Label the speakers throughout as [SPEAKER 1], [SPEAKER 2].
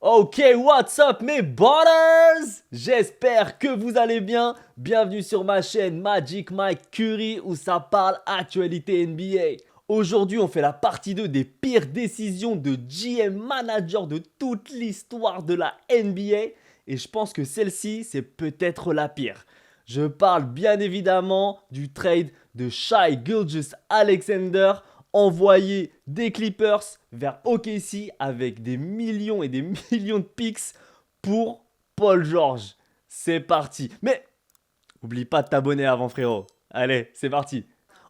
[SPEAKER 1] Ok, what's up mes butters? J'espère que vous allez bien. Bienvenue sur ma chaîne Magic Mike Curry où ça parle actualité NBA. Aujourd'hui, on fait la partie 2 des pires décisions de GM manager de toute l'histoire de la NBA. Et je pense que celle-ci, c'est peut-être la pire. Je parle bien évidemment du trade de Shai Gilgeous-Alexander envoyé des Clippers vers OKC avec des millions et des millions de picks pour Paul George. C'est parti. Mais oublie pas de t'abonner avant, frérot. Allez, c'est parti.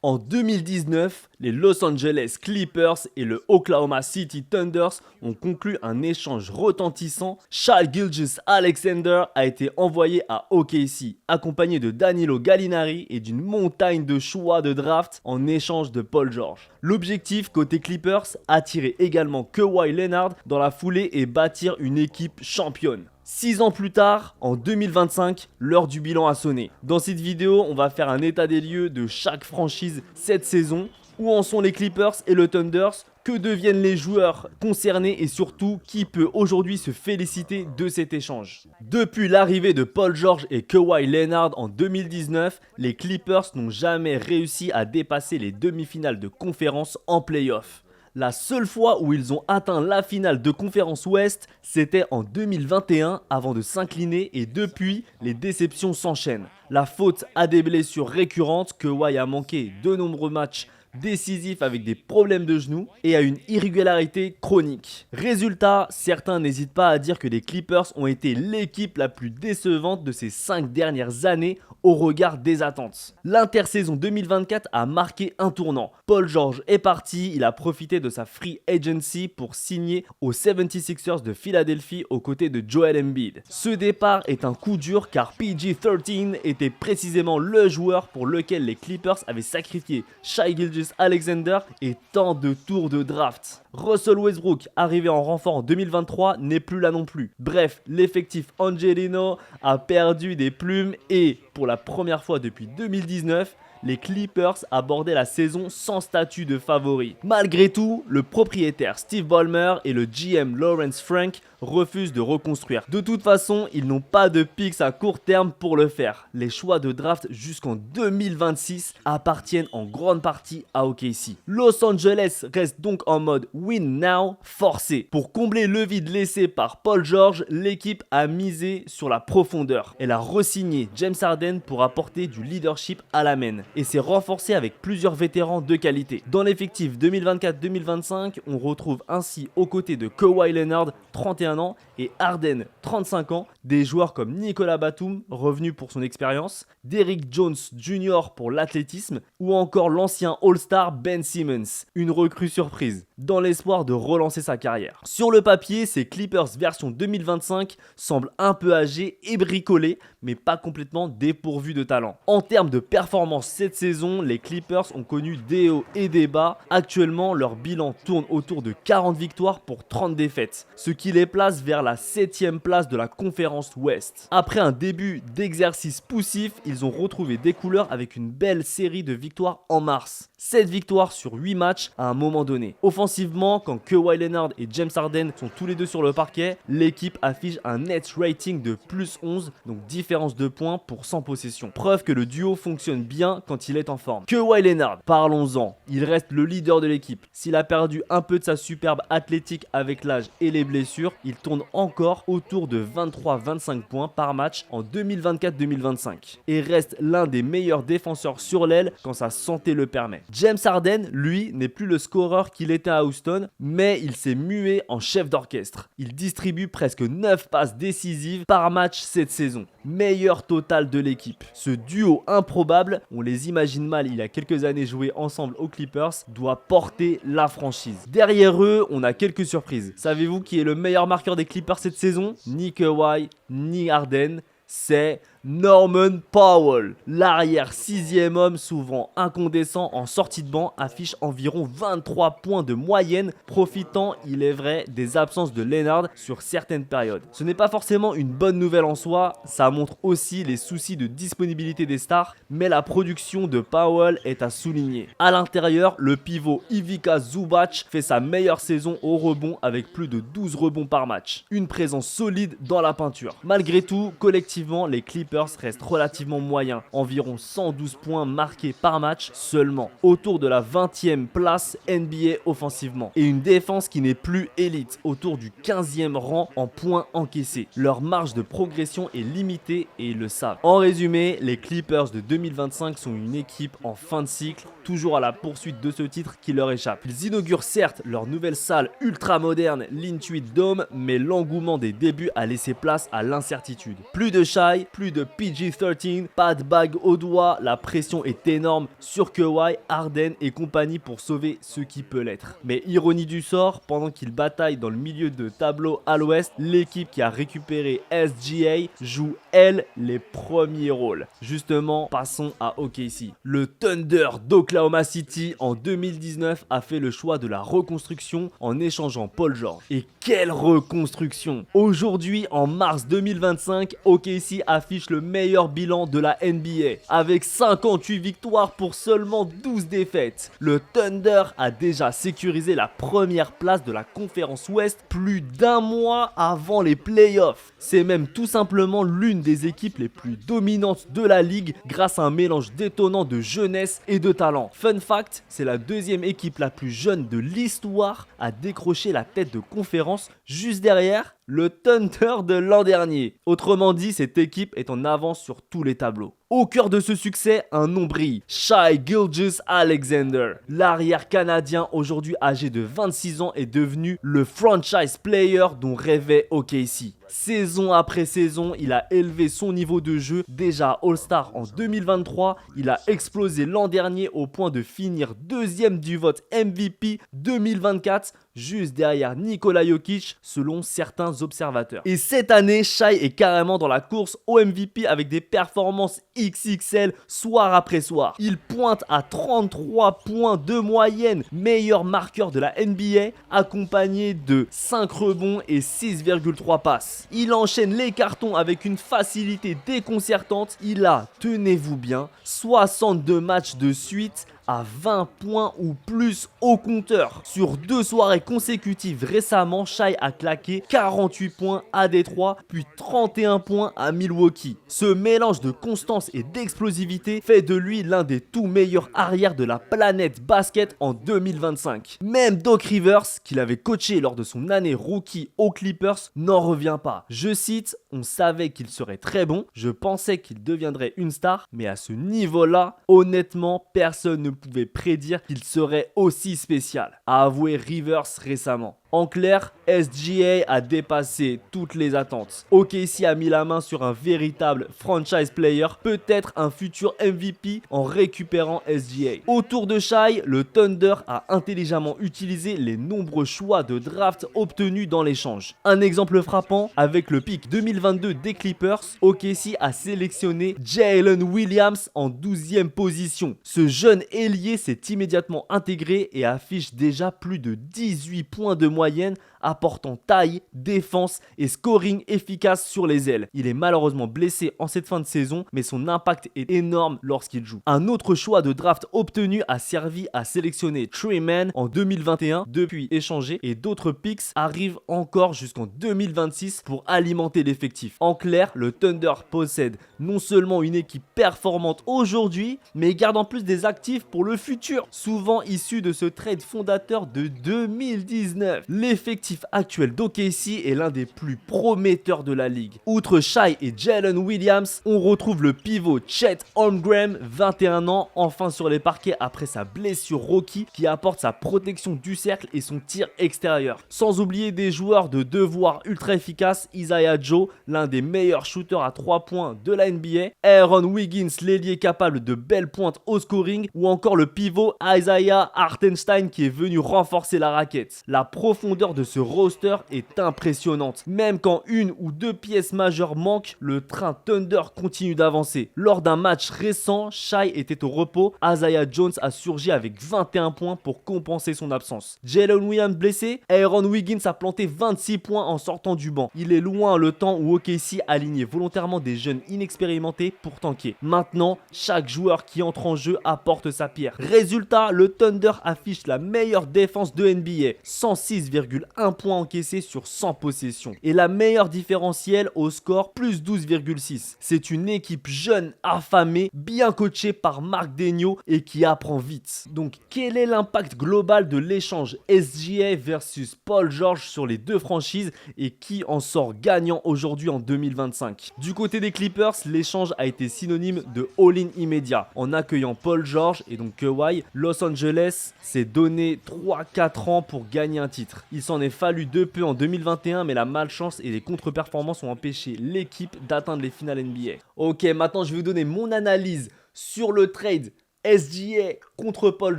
[SPEAKER 1] En 2019, les Los Angeles Clippers et le Oklahoma City Thunder ont conclu un échange retentissant. Shai Gilgeous-Alexander a été envoyé à OKC, accompagné de Danilo Gallinari et d'une montagne de choix de draft en échange de Paul George. L'objectif côté Clippers, attirer également Kawhi Leonard dans la foulée et bâtir une équipe championne. 6 ans plus tard, en 2025, l'heure du bilan a sonné. Dans cette vidéo, on va faire un état des lieux de chaque franchise cette saison. Où en sont les Clippers et le Thunder? Que deviennent les joueurs concernés et surtout qui peut aujourd'hui se féliciter de cet échange? Depuis l'arrivée de Paul George et Kawhi Leonard en 2019, les Clippers n'ont jamais réussi à dépasser les demi-finales de conférence en play-off. La seule fois où ils ont atteint la finale de conférence Ouest, c'était en 2021 avant de s'incliner et depuis, les déceptions s'enchaînent. La faute à des blessures récurrentes, Kawhi a manqué de nombreux matchs décisifs avec des problèmes de genoux et à une irrégularité chronique. Résultat, certains n'hésitent pas à dire que les Clippers ont été l'équipe la plus décevante de ces 5 dernières années au regard des attentes. L'intersaison 2024 a marqué un tournant. Paul George est parti, il a profité de sa free agency pour signer aux 76ers de Philadelphie aux côtés de Joel Embiid. Ce départ est un coup dur car PG-13 était précisément le joueur pour lequel les Clippers avaient sacrifié Shai Gilgeous-Alexander et tant de tours de draft. Russell Westbrook, arrivé en renfort en 2023, n'est plus là non plus. Bref, l'effectif Angelino a perdu des plumes et, pour la première fois depuis 2019, les Clippers abordaient la saison sans statut de favori. Malgré tout, le propriétaire Steve Ballmer et le GM Lawrence Frank refusent de reconstruire. De toute façon, ils n'ont pas de picks à court terme pour le faire. Les choix de draft jusqu'en 2026 appartiennent en grande partie à OKC. Los Angeles reste donc en mode win now forcé. Pour combler le vide laissé par Paul George, l'équipe a misé sur la profondeur. Elle a re-signé James Harden pour apporter du leadership à la main et s'est renforcée avec plusieurs vétérans de qualité. Dans l'effectif 2024-2025, on retrouve ainsi aux côtés de Kawhi Leonard, 31 ans, et Harden, 35 ans, des joueurs comme Nicolas Batum, revenu pour son expérience, Derrick Jones Jr. pour l'athlétisme, ou encore l'ancien All-Star Ben Simmons, une recrue surprise, dans l'espoir de relancer sa carrière. Sur le papier, ces Clippers version 2025 semblent un peu âgés et bricolés, mais pas complètement dépourvus de talent. En termes de performance cette saison, les Clippers ont connu des hauts et des bas. Actuellement, leur bilan tourne autour de 40 victoires pour 30 défaites, ce qui les place vers la 7ème place de la conférence Ouest. Après un début d'exercice poussif, ils ont retrouvé des couleurs avec une belle série de victoires en mars. 7 victoires sur 8 matchs à un moment donné. Offensivement, quand Kawhi Leonard et James Harden sont tous les deux sur le parquet, l'équipe affiche un net rating de plus 11, donc différence de points pour 100 possessions. Preuve que le duo fonctionne bien quand il est en forme. Kawhi Leonard, parlons-en. Il reste le leader de l'équipe. S'il a perdu un peu de sa superbe athlétique avec l'âge et les blessures, il tourne encore autour de 23-25 points par match en 2024-2025 et reste l'un des meilleurs défenseurs sur l'aile quand sa santé le permet. James Harden, lui, n'est plus le scoreur qu'il était à Houston, mais il s'est mué en chef d'orchestre. Il distribue presque 9 passes décisives par match cette saison. Meilleur total de l'équipe. Ce duo improbable, on les imagine mal il y a quelques années jouer ensemble aux Clippers, doit porter la franchise. Derrière eux, on a quelques surprises. Savez-vous qui est le meilleur marqueur des Clippers cette saison? Ni Kawhi, ni Harden, c'est Norman Powell, l'arrière 6e homme souvent incandescent en sortie de banc, affiche environ 23 points de moyenne, profitant, il est vrai, des absences de Leonard sur certaines périodes. Ce n'est pas forcément une bonne nouvelle en soi, ça montre aussi les soucis de disponibilité des stars, mais la production de Powell est à souligner. À l'intérieur, le pivot Ivica Zubac fait sa meilleure saison au rebond avec plus de 12 rebonds par match. Une présence solide dans la peinture. Malgré tout, collectivement, les Clippers restent relativement moyens, environ 112 points marqués par match seulement, autour de la 20e place NBA offensivement, et une défense qui n'est plus élite, autour du 15e rang en points encaissés. Leur marge de progression est limitée et ils le savent. En résumé, les Clippers de 2025 sont une équipe en fin de cycle, toujours à la poursuite de ce titre qui leur échappe. Ils inaugurent certes leur nouvelle salle ultra moderne, l'Intuit Dome, mais l'engouement des débuts a laissé place à l'incertitude. Plus de Shai, plus de PG-13, pas de bague au doigt, la pression est énorme sur Kawhi, Harden et compagnie pour sauver ce qui peut l'être. Mais ironie du sort, pendant qu'ils bataillent dans le milieu de tableau à l'ouest, l'équipe qui a récupéré SGA joue elle les premiers rôles. Justement, passons à OKC. Le Thunder d'Oklahoma City en 2019 a fait le choix de la reconstruction en échangeant Paul George. Et quelle reconstruction! Aujourd'hui, en mars 2025, OKC affiche le meilleur bilan de la NBA avec 58 victoires pour seulement 12 défaites. Le Thunder a déjà sécurisé la première place de la conférence Ouest plus d'un mois avant les playoffs. C'est même tout simplement l'une des équipes les plus dominantes de la ligue grâce à un mélange détonnant de jeunesse et de talent. Fun fact, c'est la deuxième équipe la plus jeune de l'histoire à décrocher la tête de conférence, juste derrière le Thunder de l'an dernier. Autrement dit, cette équipe est en avance sur tous les tableaux. Au cœur de ce succès, un nom brille, Shai Gilgeous-Alexander. L'arrière canadien, aujourd'hui âgé de 26 ans, est devenu le franchise player dont rêvait OKC. Saison après saison, il a élevé son niveau de jeu. Déjà All-Star en 2023, il a explosé l'an dernier au point de finir deuxième du vote MVP 2024, juste derrière Nikola Jokic selon certains observateurs. Et cette année, Shai est carrément dans la course au MVP avec des performances XXL soir après soir. Il pointe à 33 points de moyenne, meilleur marqueur de la NBA, accompagné de 5 rebonds et 6,3 passes. Il enchaîne les cartons avec une facilité déconcertante. Il a, tenez-vous bien, 62 matchs de suite à 20 points ou plus au compteur. Sur 2 soirées consécutives récemment, Shai a claqué 48 points à Détroit, puis 31 points à Milwaukee. Ce mélange de constance et d'explosivité fait de lui l'un des tout meilleurs arrières de la planète basket en 2025. Même Doc Rivers, qu'il avait coaché lors de son année rookie aux Clippers, n'en revient pas. Je cite, « On savait qu'il serait très bon, je pensais qu'il deviendrait une star, mais à ce niveau-là, honnêtement, personne ne pouvait prédire qu'il serait aussi spécial », a avoué Rivers récemment. En clair, SGA a dépassé toutes les attentes. OKC a mis la main sur un véritable franchise player, peut-être un futur MVP en récupérant SGA. Autour de Shai, le Thunder a intelligemment utilisé les nombreux choix de draft obtenus dans l'échange. Un exemple frappant, avec le pick 2022 des Clippers, OKC a sélectionné Jalen Williams en 12e position. Ce jeune ailier s'est immédiatement intégré et affiche déjà plus de 18 points de moyenne, apportant taille, défense et scoring efficace sur les ailes. Il est malheureusement blessé en cette fin de saison, mais son impact est énorme lorsqu'il joue. Un autre choix de draft obtenu a servi à sélectionner Tre Mann en 2021, depuis échangé, et d'autres picks arrivent encore jusqu'en 2026 pour alimenter l'effectif. En clair, le Thunder possède non seulement une équipe performante aujourd'hui, mais garde en plus des actifs pour le futur, souvent issus de ce trade fondateur de 2019. L'effectif actuel d'OKC est l'un des plus prometteurs de la ligue. Outre Shai et Jalen Williams, on retrouve le pivot Chet Holmgren, 21 ans, enfin sur les parquets après sa blessure rookie, qui apporte sa protection du cercle et son tir extérieur. Sans oublier des joueurs de devoir ultra efficaces, Isaiah Joe, l'un des meilleurs shooters à 3 points de la NBA, Aaron Wiggins, l'ailier capable de belles pointes au scoring, ou encore le pivot Isaiah Hartenstein qui est venu renforcer la raquette. La profondeur de ce ce roster est impressionnante. Même quand une ou deux pièces majeures manquent, le train Thunder continue d'avancer. Lors d'un match récent, Shai était au repos. Isaiah Jones a surgi avec 21 points pour compenser son absence. Jalen Williams blessé, Aaron Wiggins a planté 26 points en sortant du banc. Il est loin le temps où OKC alignait volontairement des jeunes inexpérimentés pour tanker. Maintenant, chaque joueur qui entre en jeu apporte sa pierre. Résultat, le Thunder affiche la meilleure défense de NBA, 106,1 points encaissés sur 100 possessions. Et la meilleure différentielle au score, plus 12,6. C'est une équipe jeune, affamée, bien coachée par Marc Daigneault et qui apprend vite. Donc, quel est l'impact global de l'échange SGA versus Paul George sur les deux franchises et qui en sort gagnant aujourd'hui en 2025? Du côté des Clippers, l'échange a été synonyme de all-in immédiat. En accueillant Paul George et donc Kawhi, Los Angeles s'est donné 3-4 ans pour gagner un titre. Il s'en est fallu de peu en 2021, mais la malchance et les contre-performances ont empêché l'équipe d'atteindre les finales NBA. Ok, maintenant je vais vous donner mon analyse sur le trade SGA contre Paul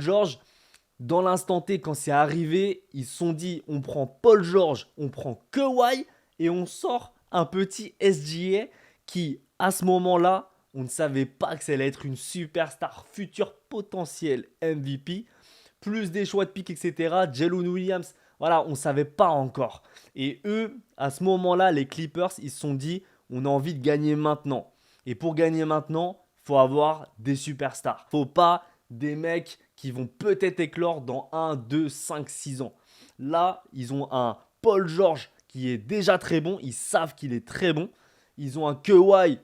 [SPEAKER 1] George. Dans l'instant T, quand c'est arrivé, ils se sont dit on prend Paul George, on prend Kawhi et on sort un petit SGA qui, à ce moment-là, on ne savait pas que ça allait être une superstar future potentielle MVP. Plus des choix de pick, etc. Jalen Williams, voilà, on ne savait pas encore. Et eux, à ce moment-là, les Clippers, ils se sont dit on a envie de gagner maintenant. Et pour gagner maintenant, il faut avoir des superstars. Faut pas des mecs qui vont peut-être éclore dans 1, 2, 5, 6 ans. Là, ils ont un Paul George qui est déjà très bon. Ils savent qu'il est très bon. Ils ont un Kawhi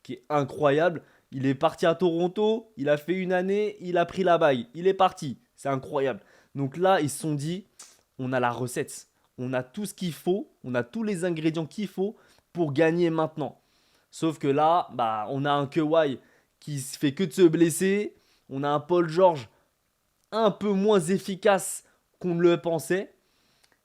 [SPEAKER 1] qui est incroyable. Il est parti à Toronto. Il a fait une année. Il a pris la bague. Il est parti. C'est incroyable. Donc là, ils se sont dit, on a la recette. On a tout ce qu'il faut. On a tous les ingrédients qu'il faut pour gagner maintenant. Sauf que là, on a un Kawhi qui se fait que de se blesser. On a un Paul George un peu moins efficace qu'on ne le pensait.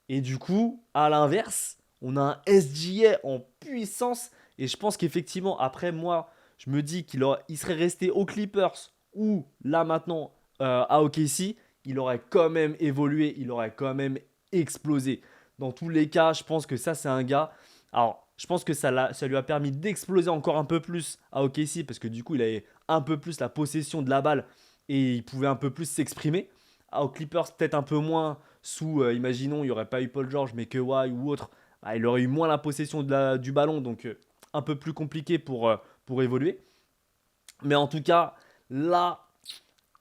[SPEAKER 1] Et du coup, à l'inverse, on a un SGA en puissance. Et je pense qu'effectivement, après moi, je me dis il serait resté aux Clippers ou là maintenant à OKC, il aurait quand même évolué, il aurait quand même explosé. Dans tous les cas, je pense que ça, c'est un gars. Alors, je pense que ça lui a permis d'exploser encore un peu plus à OKC parce que du coup, il avait un peu plus la possession de la balle et il pouvait un peu plus s'exprimer. Aux Clippers, peut-être un peu moins sous, imaginons, il n'y aurait pas eu Paul George, mais Kawhi ou autre, il aurait eu moins la possession du ballon, donc un peu plus compliqué pour évoluer. Mais en tout cas, là,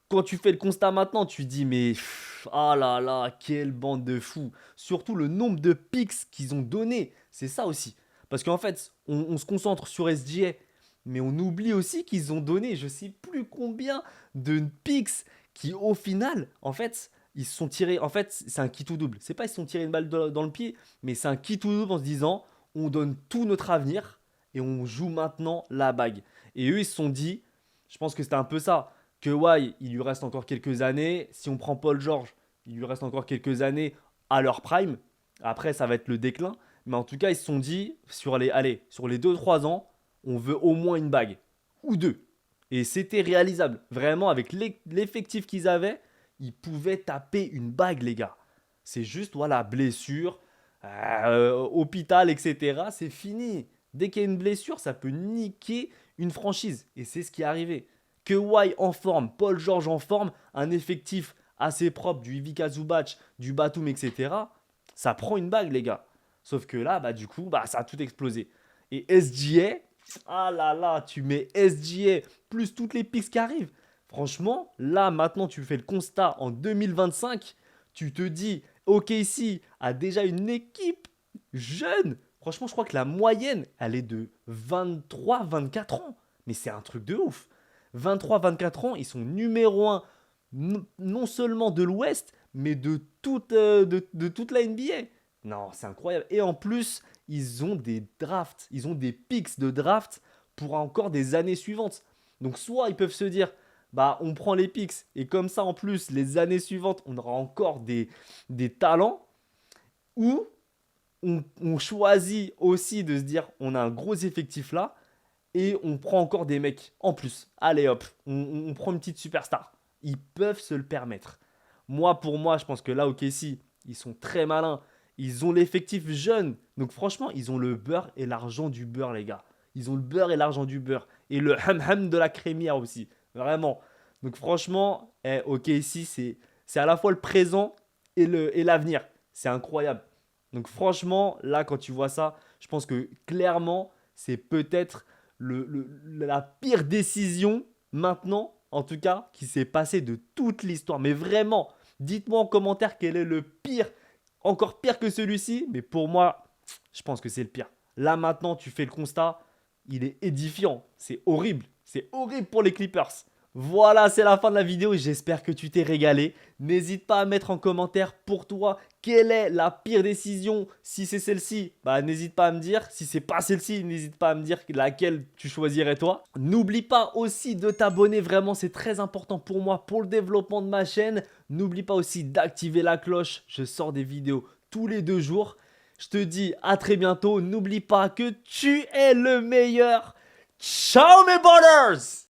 [SPEAKER 1] quand tu fais le constat maintenant, tu te dis mais ah là là, quelle bande de fous. Surtout le nombre de picks qu'ils ont donné, c'est ça aussi. Parce qu'en fait, on se concentre sur SGA, mais on oublie aussi qu'ils ont donné je sais plus combien de picks qui au final, en fait, ils se sont tirés. En fait, c'est un kit ou double. C'est pas ils se sont tirés une balle dans le pied, mais c'est un kit ou double en se disant on donne tout notre avenir et on joue maintenant la bague. Et eux, ils se sont dit, je pense que c'était un peu ça. Kawhi, il lui reste encore quelques années. Si on prend Paul George, il lui reste encore quelques années à leur prime. Après, ça va être le déclin. Mais en tout cas, ils se sont dit, sur les 2-3 ans, on veut au moins une bague. Ou deux. Et c'était réalisable. Vraiment, avec l'effectif qu'ils avaient, ils pouvaient taper une bague, les gars. C'est juste, voilà, blessure, hôpital, etc. C'est fini. Dès qu'il y a une blessure, ça peut niquer une franchise. Et c'est ce qui est arrivé. Kawhi en forme, Paul George en forme, un effectif assez propre du Ivica Zubac, du Batum, etc. Ça prend une bague, les gars. Sauf que là, du coup, ça a tout explosé. Et SGA, ah là là, tu mets SGA plus toutes les picks qui arrivent. Franchement, là, maintenant, tu fais le constat en 2025. Tu te dis, OKC a déjà une équipe jeune. Franchement, je crois que la moyenne, elle est de 23-24 ans. Mais c'est un truc de ouf. 23-24 ans, ils sont numéro 1 non seulement de l'Ouest, mais de toute la NBA. Non, c'est incroyable. Et en plus, ils ont des drafts, ils ont des picks de draft pour encore des années suivantes. Donc soit ils peuvent se dire, on prend les picks et comme ça en plus, les années suivantes, on aura encore des talents. Ou on choisit aussi de se dire, on a un gros effectif là et on prend encore des mecs en plus. Allez hop, on prend une petite superstar. Ils peuvent se le permettre. Pour moi, je pense que là, OKC, ils sont très malins. Ils ont l'effectif jeune. Donc franchement, ils ont le beurre et l'argent du beurre, les gars. Ils ont le beurre et l'argent du beurre. Et le ham-ham de la crémière aussi. Vraiment. Donc franchement, ok, ici, c'est à la fois le présent et l'avenir. C'est incroyable. Donc franchement, là, quand tu vois ça, je pense que clairement, c'est peut-être la pire décision maintenant, en tout cas, qui s'est passée de toute l'histoire. Mais vraiment, dites-moi en commentaire quel est le pire, encore pire que celui-ci. Mais pour moi, je pense que c'est le pire. Là maintenant, tu fais le constat, il est édifiant. C'est horrible. C'est horrible pour les Clippers. Voilà, c'est la fin de la vidéo. J'espère que tu t'es régalé. N'hésite pas à mettre en commentaire pour toi quelle est la pire décision. Si c'est celle-ci, bah n'hésite pas à me dire. Si c'est pas celle-ci, n'hésite pas à me dire laquelle tu choisirais toi. N'oublie pas aussi de t'abonner. Vraiment, c'est très important pour moi, pour le développement de ma chaîne. N'oublie pas aussi d'activer la cloche. Je sors des vidéos tous les 2 jours. Je te dis à très bientôt. N'oublie pas que tu es le meilleur. Ciao mes borders!